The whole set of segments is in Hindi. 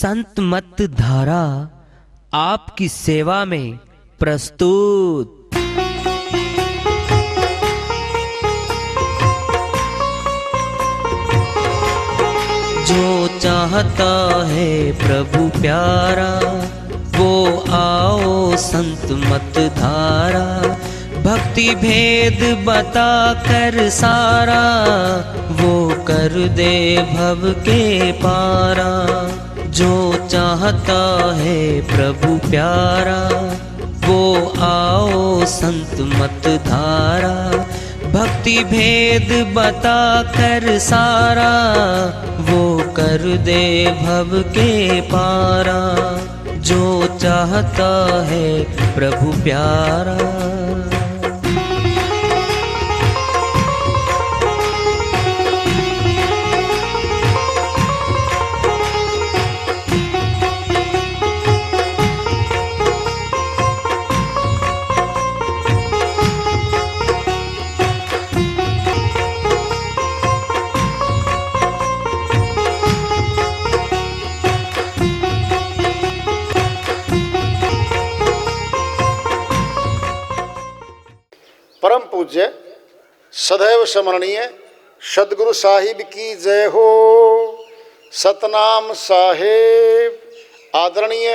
संत मत धारा आपकी सेवा में प्रस्तुत। जो चाहता है प्रभु प्यारा वो आओ संत मत धारा, भक्ति भेद बता कर सारा वो कर दे भव के पारा। जो चाहता है प्रभु प्यारा वो आओ संत मत धारा, भक्ति भेद बता कर सारा वो कर दे भव के पारा। जो चाहता है प्रभु प्यारा। परम पूज्य सदैव स्मरणीय सदगुरु साहिब की जय हो। सतनाम साहेब आदरणीय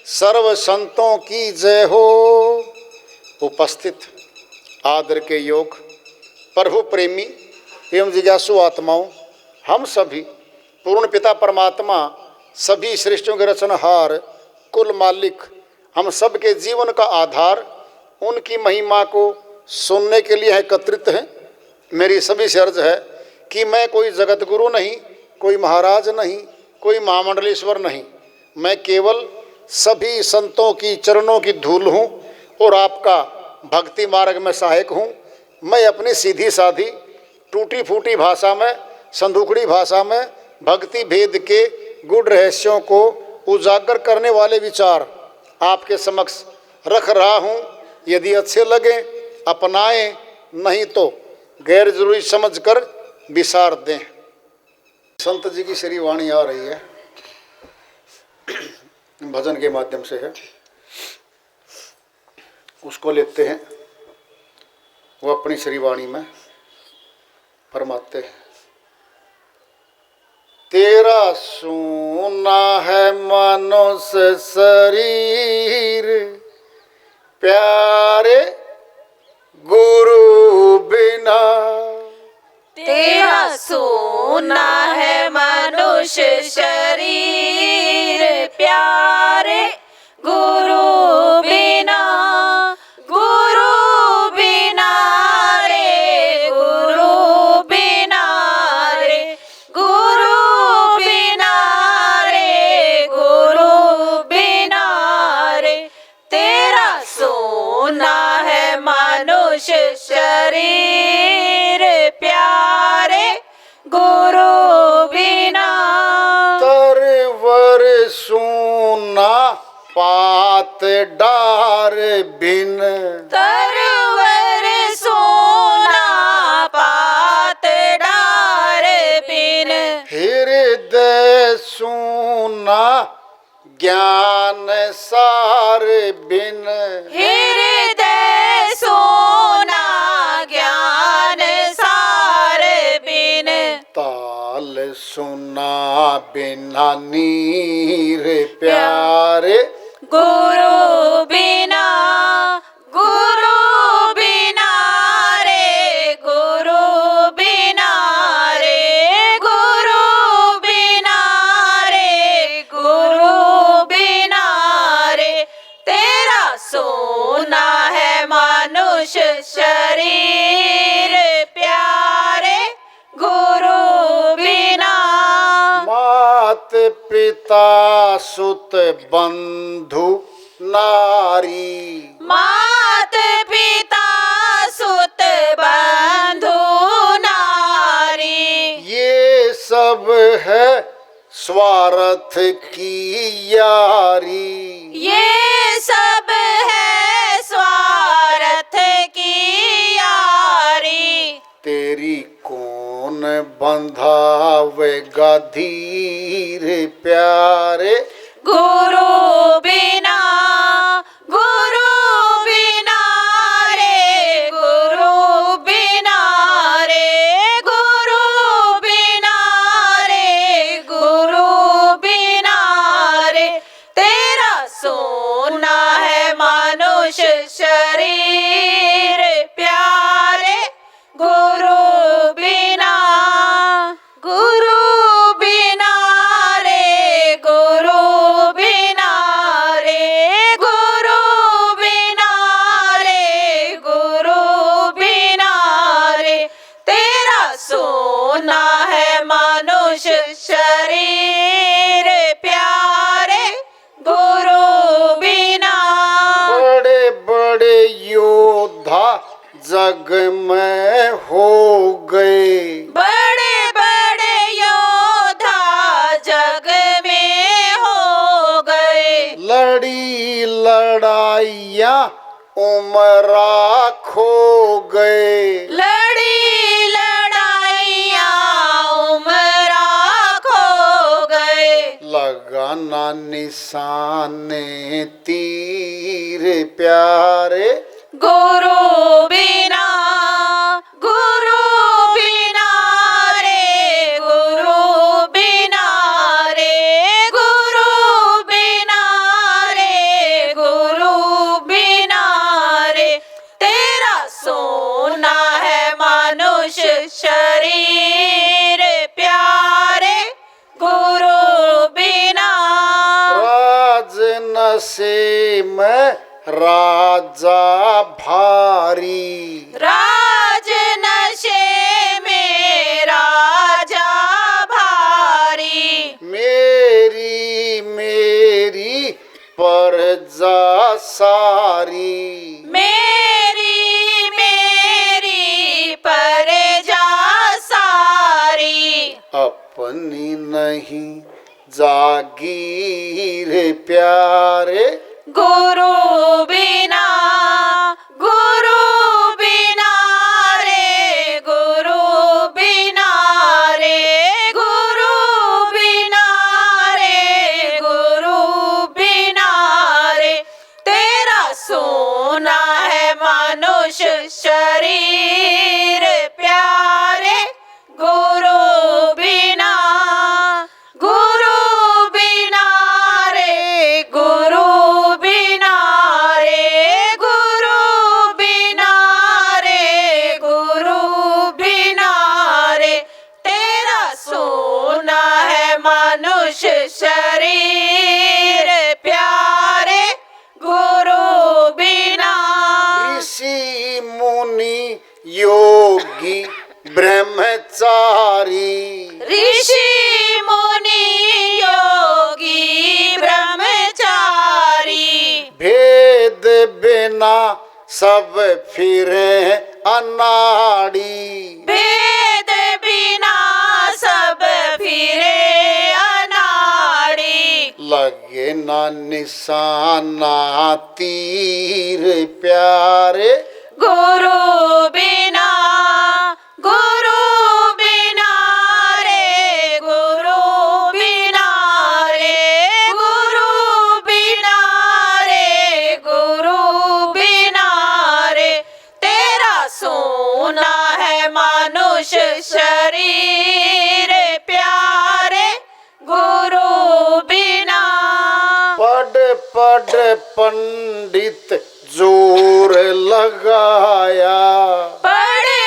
सर्व संतों की जय हो। उपस्थित आदर के योग प्रभु प्रेमी एवं जिज्ञासु आत्माओं, हम सभी पूर्ण पिता परमात्मा सभी सृष्टियों के रचनहार कुल मालिक हम सब के जीवन का आधार उनकी महिमा को सुनने के लिए एकत्रित हैं। मेरी सभी से अर्ज है कि मैं कोई जगत गुरु नहीं, कोई महाराज नहीं, कोई महामंडलेश्वर नहीं, मैं केवल सभी संतों की चरणों की धूल हूँ और आपका भक्ति मार्ग में सहायक हूँ। मैं अपनी सीधी साधी टूटी फूटी भाषा में, संदूकड़ी भाषा में भक्ति भेद के गुढ़ रहस्यों को उजागर करने वाले विचार आपके समक्ष रख रहा हूँ। यदि अच्छे लगे अपनाएं, नहीं तो गैर जरूरी समझकर विसार दें। संत जी की श्री वाणी आ रही है, भजन के माध्यम से है, उसको लेते हैं। वो अपनी श्री वाणी में फरमाते हैं, तेरा सोना है मनुष्य शरीर, प्यारे गुरु बिना। तेरा सोना है मनुष्य शरीर, प्यारे गुरु बिना। गुरु बिना रे, गुरु बिना रे, गुरु बिना रे, गुरु बिना रे। तेरा सोना है मनुष्य शरीर, प्यारे गुरु बिना। तरवर सोना पात डार बिन, तरवर सोना पात डार बिन। हृदय सोना ज्ञान सार बिन। हृदय सोना ज्ञान सार बिन। ताल सुना बिना नीर, प्यारे गुरु बिना। गुरु बिना रे, गुरु बिना रे, गुरु बिना रे, गुरु बिना रे। तेरा सोना है मनुष्य शरीर, प्यारे गुरु बिना। मात पिता सुत बंधु नारी, मात पिता सुत बंधु नारी। ये सब है स्वार्थ की यारी। ये सब है स्वार्थ की यारी। तेरी कौन बंधावेगा धीर प्यारे। गुरु बिना रे, गुरु बिना रे, गुरु बिना रे, गुरु बिना रे, तेरा सोना है मनुष्य शरीर प्यारे। गुरु बिना रे, गुरु बिना रे, गुरु बिना रे, गुरु बिना रे, तेरा सोना है मनुष्य शरीर प्यारे। गुरु बिना बड़े बड़े योद्धा जग में हो गए। बड़े बड़े योद्धा जग में हो गए। लड़ी लड़ाइयाँ उमरा खो गए। लड़ी लड़ाइयाँ उमरा खो गए। लगाना निशाने तीर प्यारे। गुरु बिना रे, गुरु बिना रे, गुरु बिना रे, गुरु बिना रे, तेरा सोना है मनुष्य शरीर प्यारे। गुरु बिना राज नशे में राजा भारी। राज नशे में राजा भारी। मेरी मेरी प्रजा सारी। मेरी प्रजा सारी। अपनी नहीं जागीर प्यारे। गुरु बिना रे, गुरु बिना रे, गुरु बिना रे, गुरु बिना रे, तेरा सोना है मनुष्य शरीर प्यारे। गुरु बिना रे, गुरु बिना रे, गुरु बिना रे, गुरु बिना रे, तेरा सोना है मनुष्य शरीर प्यारे। गुरु बिना ऋषि मुनि योगी ब्रह्मचारी। ऋषि मुनि योगी ब्रह्मचारी। भेद बिना सब फिरे अनाड़ी। भेद बिना सब फिरे अनाड़ी। लगे ना निशाना तीर प्यारे। गुरु बिना रे, गुरु बिना रे, गुरु बिना रे, गुरु बिना रे, तेरा सोना है मनुष्य शरीर प्यारे। गुरु बिना पढ़ पंडित जोर लगाया। पढ़े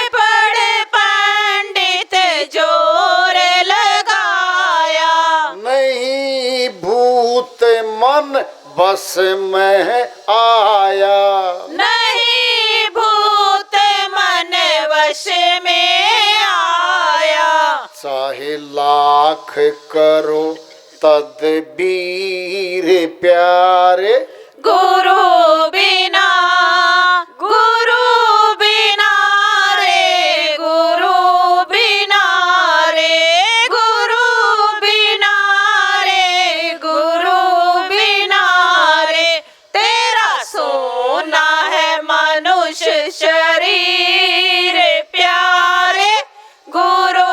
पंडित जोर लगाया। नहीं भूत मन बस में आया। नहीं भूत मन वश में आया। चाहे लाख करो तदबीर प्यारे। गुरु बिना रे, गुरु बिना रे, गुरु बिना रे, गुरु बिना रे, तेरा सोना है मनुष्य शरीर प्यारे। गुरु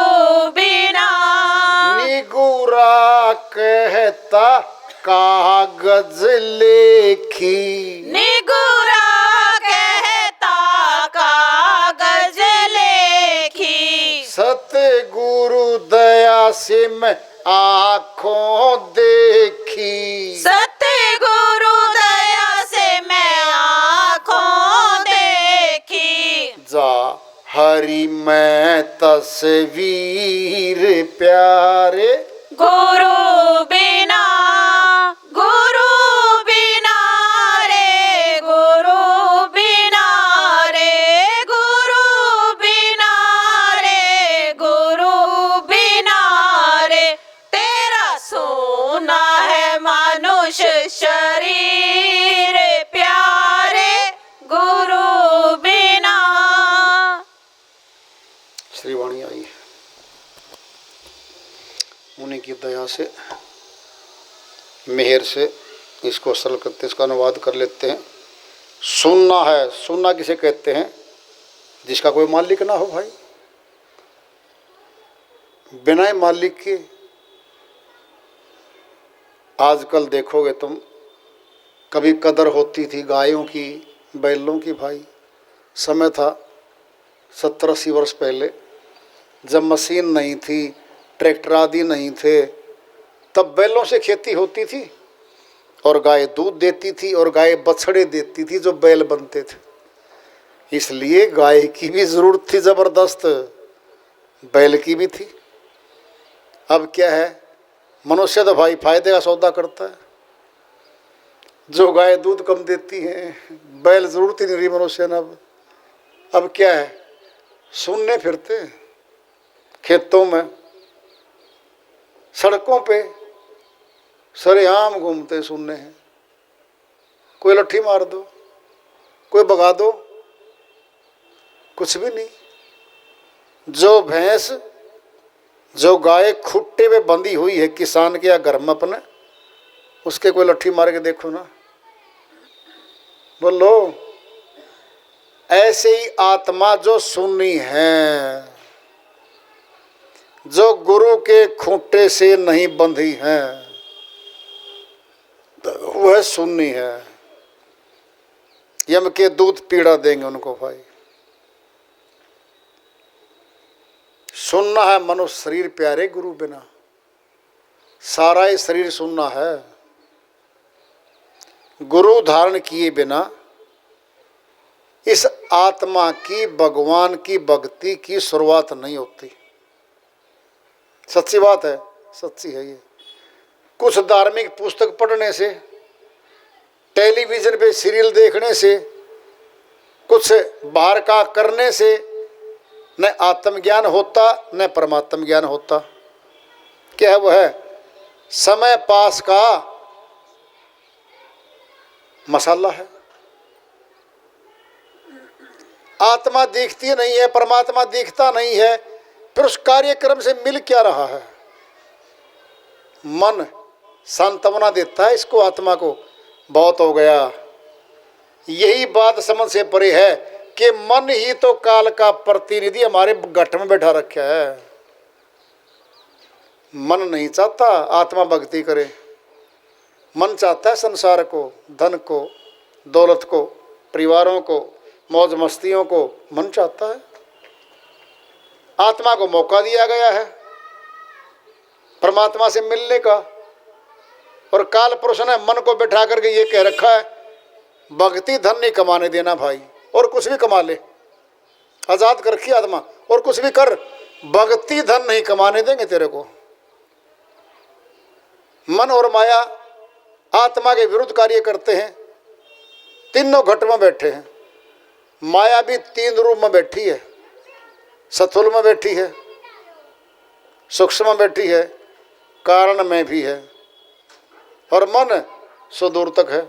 कहता कागज लेखी, निगुरा कहता कागज लेखी, सतगुरु दया से मैं आँखों देखी, सतगुरु दया से मैं आँखों देखी, जा हरि मैं तस्वीर प्यारे, गुरु बिना रे, गुरु बिना रे, गुरु बिना रे, गुरु बिना रे, तेरा सोना है मनुष्य शरीर प्यारे, गुरु बिना। श्रीवाणी आई है, उन्हीं की दया से, मेहर से इसको सरल करते, इसका अनुवाद कर लेते हैं। सुनना है, सुनना किसे कहते हैं? जिसका कोई मालिक ना हो भाई, बिना मालिक के। आजकल देखोगे तुम, कभी कदर होती थी गायों की, बैलों की भाई। समय था 70-80 वर्ष पहले, जब मशीन नहीं थी, ट्रैक्टर आदि नहीं थे, तब बैलों से खेती होती थी और गाय दूध देती थी और गाय बछड़े देती थी जो बैल बनते थे। इसलिए गाय की भी ज़रूरत थी ज़बरदस्त, बैल की भी थी। अब क्या है, मनुष्य तो भाई फायदे का सौदा करता है। जो गाय दूध कम देती है, बैल ज़रूरत ही नहीं रही मनुष्य ने। अब क्या है, सुनने फिरते हैं खेतों में, सड़कों पे सरेआम घूमते सुनने हैं। कोई लट्ठी मार दो, कोई भगा दो, कुछ भी नहीं। जो भैंस, जो गाय खुट्टे में बंधी हुई है किसान के या घर में अपने, उसके कोई लट्ठी मार के देखो ना, बोलो। ऐसे ही आत्मा जो सुन्नी है, जो गुरु के खूंटे से नहीं बंधी है, वह सुन्नी है। यम के दूध पीड़ा देंगे उनको भाई। सुनना है मनुष्य शरीर प्यारे गुरु बिना, सारा ही शरीर सुनना है। गुरु धारण किए बिना इस आत्मा की भगवान की भक्ति की शुरुआत नहीं होती। सच्ची बात है, सच्ची है ये। कुछ धार्मिक पुस्तक पढ़ने से, टेलीविज़न पे सीरियल देखने से, कुछ बाहर का करने से न आत्मज्ञान होता न परमात्म ज्ञान होता। क्या है वो है? समय पास का मसाला है। आत्मा दिखती नहीं है, परमात्मा दिखता नहीं है, फिर उस कार्यक्रम से मिल क्या रहा है? मन सांत्वना देता है इसको, आत्मा को, बहुत हो गया। यही बात समझ से परे है कि मन ही तो काल का प्रतिनिधि हमारे गठ में बैठा रखा है। मन नहीं चाहता आत्मा भक्ति करे, मन चाहता है संसार को, धन को, दौलत को, परिवारों को, मौज मस्तियों को मन चाहता है। आत्मा को मौका दिया गया है परमात्मा से मिलने का, और काल पुरुष ने मन को बैठा करके ये कह रखा है, भक्ति धन नहीं कमाने देना भाई, और कुछ भी कमा ले, आजाद कर रखी आत्मा, और कुछ भी कर, भक्ति धन नहीं कमाने देंगे तेरे को। मन और माया आत्मा के विरुद्ध कार्य करते हैं, तीनों घट में बैठे हैं। माया भी 3 रूप में बैठी है, स्थूल में बैठी है, सूक्ष्म में बैठी है, कारण में भी है, और मन सुदूर तक है।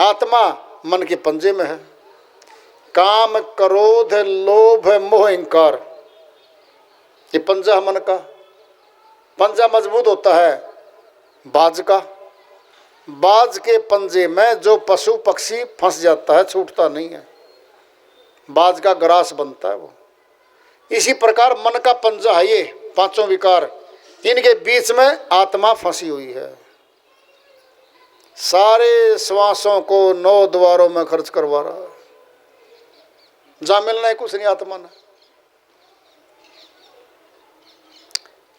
आत्मा मन के पंजे में है। काम, क्रोध, लोभ, मोह, अहंकार, ये पंजा मन का। पंजा मजबूत होता है बाज का। बाज के पंजे में जो पशु पक्षी फंस जाता है, छूटता नहीं है, बाज का ग्रास बनता है वो। इसी प्रकार मन का पंजा है ये 5 विकार, इनके बीच में आत्मा फंसी हुई है। सारे श्वासों को 9 द्वारों में खर्च करवा रहा है, जहां मिलना है कुछ नहीं आत्मा ने।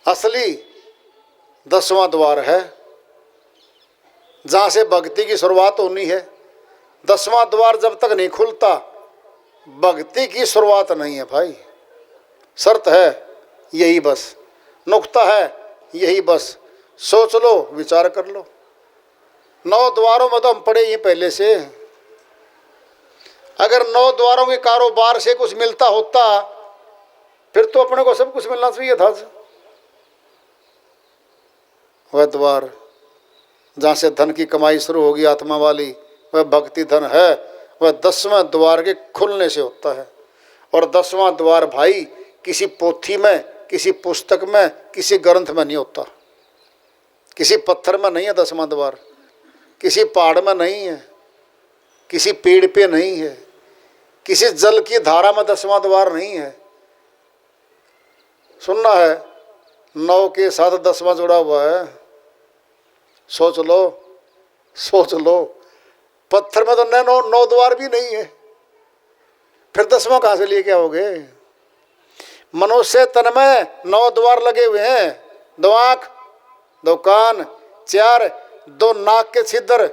असली 10वां द्वार है जहां से भक्ति की शुरुआत होनी है। 10वां द्वार जब तक नहीं खुलता भक्ति की शुरुआत नहीं है भाई। शर्त है यही, बस नुक्ता है यही, बस सोच लो, विचार कर लो। 9 द्वारों में तो हम पढ़े ही पहले से। अगर 9 द्वारों के कारोबार से कुछ मिलता होता फिर तो अपने को सब कुछ मिलना चाहिए था। वह द्वार जहाँ से धन की कमाई शुरू होगी आत्मा वाली, वह भक्ति धन है। वह 10वें द्वार के खुलने से होता है। और 10वां द्वार भाई किसी पोथी में, किसी पुस्तक में, किसी ग्रंथ में नहीं होता, किसी पत्थर में नहीं है 10वां द्वार, किसी पहाड़ में नहीं है, किसी पेड़ पे नहीं है, किसी जल की धारा में 10वां द्वार नहीं है। सुनना है 9 के साथ 10वां जुड़ा हुआ है। सोच लो, सोच लो। पत्थर में तो 9 द्वार भी नहीं है, फिर 10वां कहाँ से लेके आओगे? मनुष्य तन में 9 द्वार लगे हुए हैं। 2 आँख, 2 कान, 4 2 नाक के छिद्र,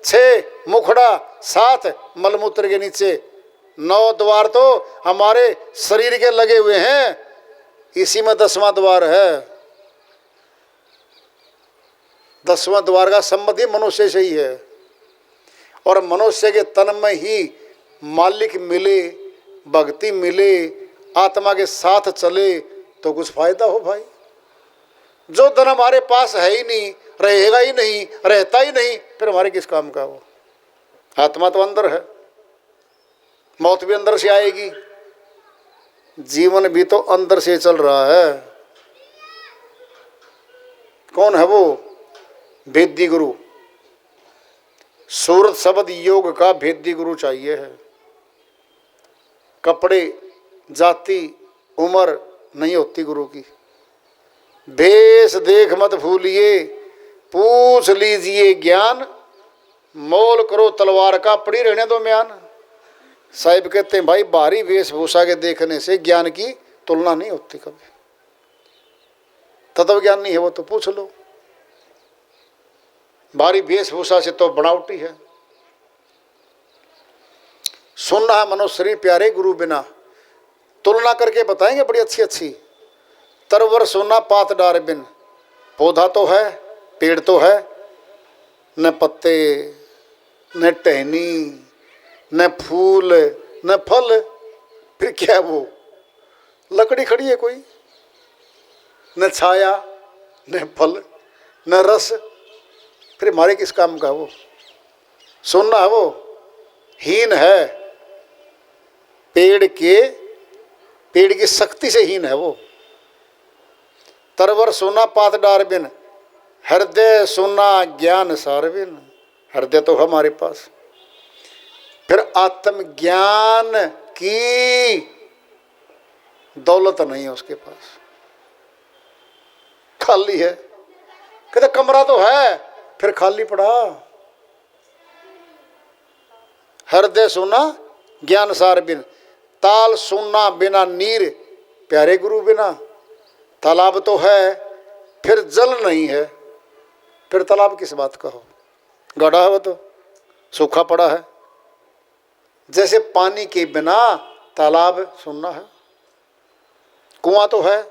6 मुखड़ा, 7 मलमूत्र के नीचे। 9 द्वार तो हमारे शरीर के लगे हुए हैं, इसी में 10वां द्वार है। 10वां द्वार का संबंध ही मनुष्य से ही है। और मनुष्य के तन में ही मालिक मिले, भक्ति मिले, आत्मा के साथ चले तो कुछ फायदा हो भाई। जो धन हमारे पास है ही नहीं, रहेगा ही नहीं, रहता ही नहीं, फिर हमारे किस काम का वो? आत्मा तो अंदर है, मौत भी अंदर से आएगी, जीवन भी तो अंदर से चल रहा है। कौन है वो? भेदी गुरु। सूरत शब्द योग का भेदी गुरु चाहिए है। कपड़े, जाति, उम्र नहीं होती गुरु की। भेष देख मत भूलिए, पूछ लीजिए ज्ञान, मोल करो तलवार का, पड़ी रहने दो म्यान। साहिब कहते हैं भाई बाहरी वेशभूषा के देखने से ज्ञान की तुलना नहीं होती कभी। तत्व ज्ञान नहीं है वो तो पूछ लो। बाहरी वेशभूषा से तो बनावटी है। सुनना है मनुष्य शरीर प्यारे गुरु बिना। तुलना करके बताएंगे बड़ी अच्छी अच्छी। तरवर सोना पात डार बिन, पौधा तो है, पेड़ तो है, न पत्ते, न टहनी, न फूल, न फल, फिर क्या है वो? लकड़ी खड़ी है कोई, न छाया, न फल, न रस, फिर हमारे किस काम का वो? सुनना है वो हीन है, पेड़ की शक्ति से हीन है वो। तरवर सोना पात डार बिन, हृदय सोना ज्ञान सार बिन। हृदय तो हमारे पास, फिर आत्मज्ञान की दौलत नहीं है उसके पास, खाली है। कहते कमरा तो है, फिर खाली पड़ा। हृदय सोना ज्ञान सार बिन, ताल सुनना बिना नीर, प्यारे गुरु बिना। तालाब तो है, फिर जल नहीं है, फिर तालाब किस बात का हो? गड़ा है वो तो, सूखा पड़ा है। जैसे पानी के बिना तालाब सुनना है, कुआं तो है,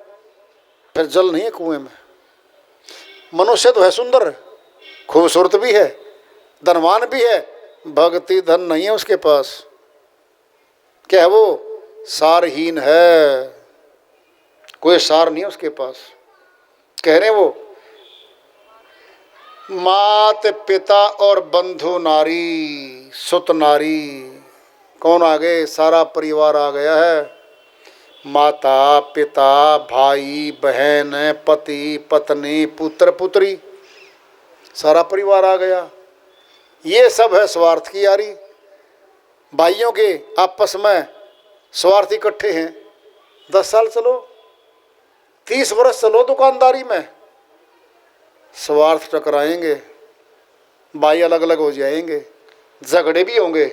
फिर जल नहीं है कुएं में। मनुष्य तो है सुंदर, खूबसूरत भी है, धनवान भी है, भक्ति धन नहीं है उसके पास। क्या है वो? सारहीन है, कोई सार नहीं है उसके पास। कह रहे वो मात पिता और बंधु नारी, सुत नारी। कौन आ गए? सारा परिवार आ गया है। माता पिता, भाई बहन, पति पत्नी, पुत्र पुत्री, सारा परिवार आ गया। ये सब है स्वार्थ की यारी। भाइयों के आपस में स्वार्थ इकट्ठे हैं। 10 साल चलो, 30 वर्ष चलो दुकानदारी में, स्वार्थ टकराएंगे, भाई अलग अलग हो जाएंगे, झगड़े भी होंगे,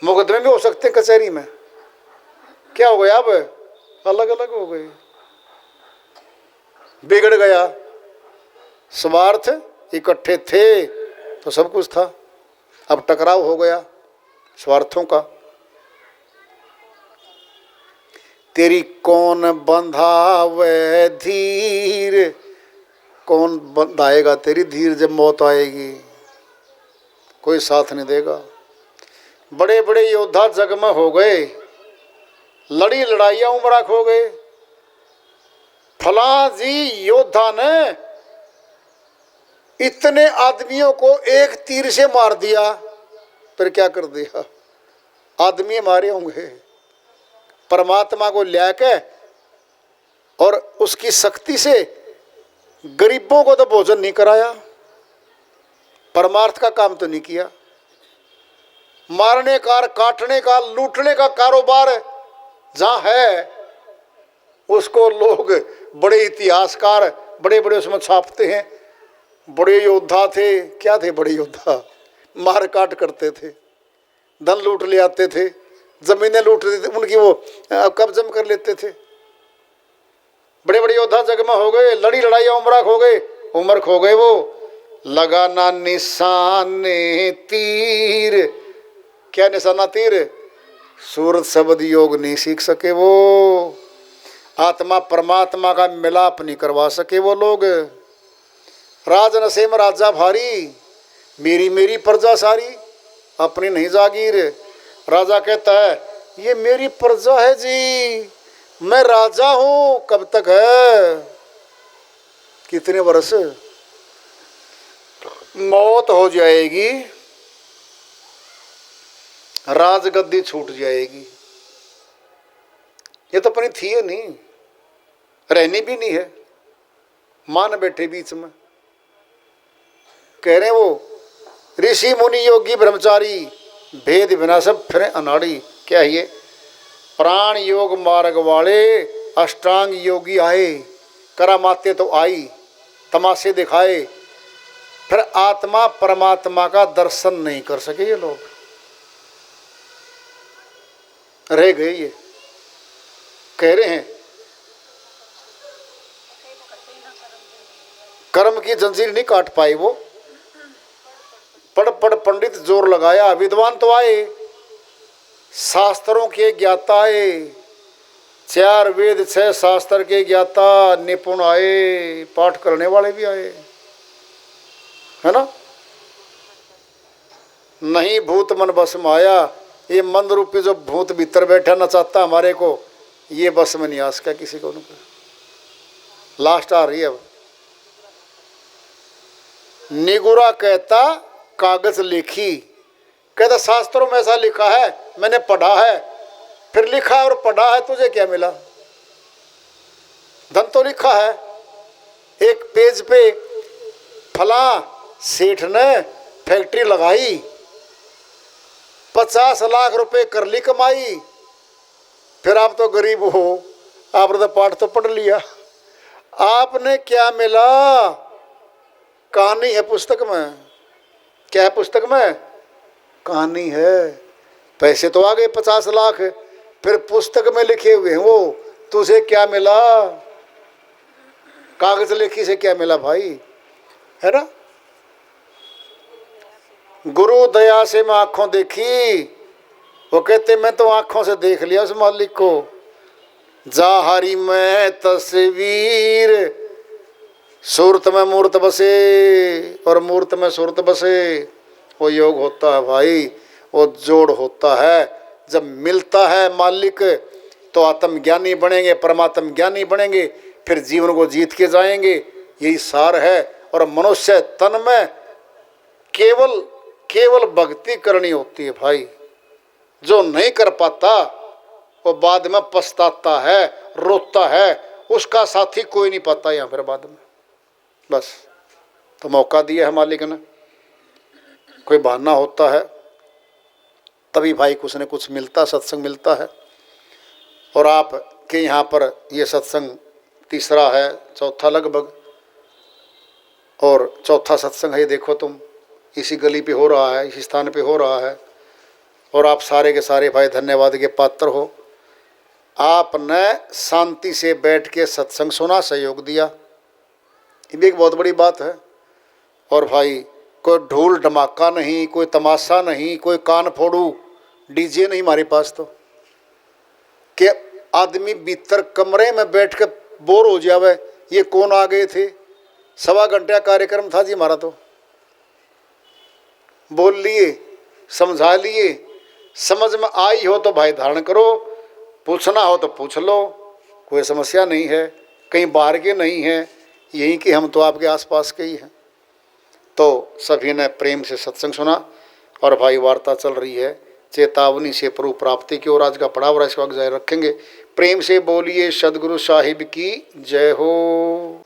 मुकदमे भी हो सकते हैं कचहरी में। क्या हो गया, अब अलग अलग हो गए, बिगड़ गया। स्वार्थ इकट्ठे थे तो सब कुछ था, अब टकराव हो गया स्वार्थों का। तेरी कौन बंधावे धीर, कौन बंधाएगा तेरी धीर जब मौत आएगी? कोई साथ नहीं देगा। बड़े बड़े योद्धा जग में हो गए, लड़ी लड़ाइयाँ उमरा खो गए। फलां जी योद्धा ने इतने आदमियों को एक तीर से मार दिया, फिर क्या कर दिया? आदमी मारे होंगे, परमात्मा को लेके और उसकी शक्ति से गरीबों को तो भोजन नहीं कराया, परमार्थ का काम तो नहीं किया। मारने का, काटने का, लूटने का कारोबार जहाँ है उसको लोग बड़े इतिहासकार बड़े बड़े उसमें छापते हैं, बड़े योद्धा थे। क्या थे बड़े योद्धा? मार काट करते थे, धन लूट ले आते थे, जमीनें लूट लेते थे, उनकी वो कब्जा कर लेते थे। बड़े बड़े योद्धा जग में हो गए, लड़ी लड़ाई उम्र खो गए, उम्र खो गए। वो लगाना निशाने तीर, क्या निशाना तीर? सूरत शब्द योग नहीं सीख सके वो, आत्मा परमात्मा का मिलाप नहीं करवा सके वो लोग। राज नशे में राजा भारी, मेरी मेरी प्रजा सारी, अपनी नहीं जागीर। राजा कहता है ये मेरी प्रजा है जी, मैं राजा हूं। कब तक है? कितने वर्ष? मौत हो जाएगी, राजगद्दी छूट जाएगी। ये तो अपनी थी नहीं, रहनी भी नहीं है। मान बैठे बीच में, कह रहे वो ऋषि मुनि योगी ब्रह्मचारी, भेद बिना सब फिर अनाड़ी। क्या है ये? प्राण योग मार्ग वाले अष्टांग योगी आए, करामाते तो आई, तमाशे दिखाए, फिर आत्मा परमात्मा का दर्शन नहीं कर सके। ये लोग रह गए। ये कह रहे हैं कर्म की जंजीर नहीं काट पाए वो। पढ़ पढ़ पंडित जोर लगाया, विद्वान तो आए, शास्त्रों के ज्ञाता आए, 4 वेद 6 शास्त्र के ज्ञाता निपुण आए, पाठ करने वाले भी आए, है ना। नहीं भूत मन बस में आया, ये मन रूपी जो भूत भीतर बैठा नचाता हमारे को, ये बस में नहीं आ सका किसी को। लास्ट आ रही है अब। निगुरा कहता कागज लिखी, कहता शास्त्रों में ऐसा लिखा है, मैंने पढ़ा है। फिर लिखा और पढ़ा है, तुझे क्या मिला? धन तो लिखा है एक पेज पे, फला सेठ ने फैक्ट्री लगाई, 50 लाख रुपए कर ली कमाई। फिर आप तो गरीब हो, आपने तो पाठ तो पढ़ लिया, आपने क्या मिला? कहानी है पुस्तक में। क्या है पुस्तक में? कहानी है। पैसे तो आ गए 50 लाख, फिर पुस्तक में लिखे हुए हैं वो, तुझे क्या मिला? कागज लेखी से क्या मिला भाई, है ना। गुरु दया से मैं आंखों देखी, वो कहते मैं तो आंखों से देख लिया उस मालिक को। जाहरी में तस्वीर, सूरत में मूर्त बसे और मूर्त में सूरत बसे, वो योग होता है भाई, वो जोड़ होता है। जब मिलता है मालिक तो आत्मज्ञानी बनेंगे, परमात्म ज्ञानी बनेंगे, फिर जीवन को जीत के जाएंगे। यही सार है। और मनुष्य तन में केवल भक्ति करनी होती है भाई। जो नहीं कर पाता वो बाद में पछताता है, रोता है, उसका साथी कोई नहीं पाता यहाँ फिर बाद में। बस तो मौका दिया है मालिक ने, कोई बहाना होता है तभी भाई कुछ न कुछ मिलता, सत्संग मिलता है। और आप के यहाँ पर ये सत्संग तीसरा है, चौथा लगभग। और चौथा सत्संग है, ये देखो तुम, इसी गली पे हो रहा है, इसी स्थान पे हो रहा है, और आप सारे के सारे भाई धन्यवाद के पात्र हो। आपने शांति से बैठ के सत्संग सुना, सहयोग दिया, ये भी एक बहुत बड़ी बात है। और भाई कोई ढोल धमाका नहीं, कोई तमाशा नहीं, कोई कान फोड़ू डीजे नहीं हमारे पास, तो कि आदमी भीतर कमरे में बैठ के बोर हो जावे। ये कौन आ गए थे, 1.25 घंटे कार्यक्रम था जी हमारा, तो बोल लिए, समझा लिए, समझ में आई हो तो भाई धारण करो, पूछना हो तो पूछ लो, कोई समस्या नहीं है, कहीं बाहर के नहीं है, यहीं कि हम तो आपके आसपास के ही हैं। तो सभी ने प्रेम से सत्संग सुना और भाई वार्ता चल रही है चेतावनी से प्रभु प्राप्ति की ओर। आज का पड़ाव इसको जारी रखेंगे। प्रेम से बोलिए सदगुरु साहिब की जय हो।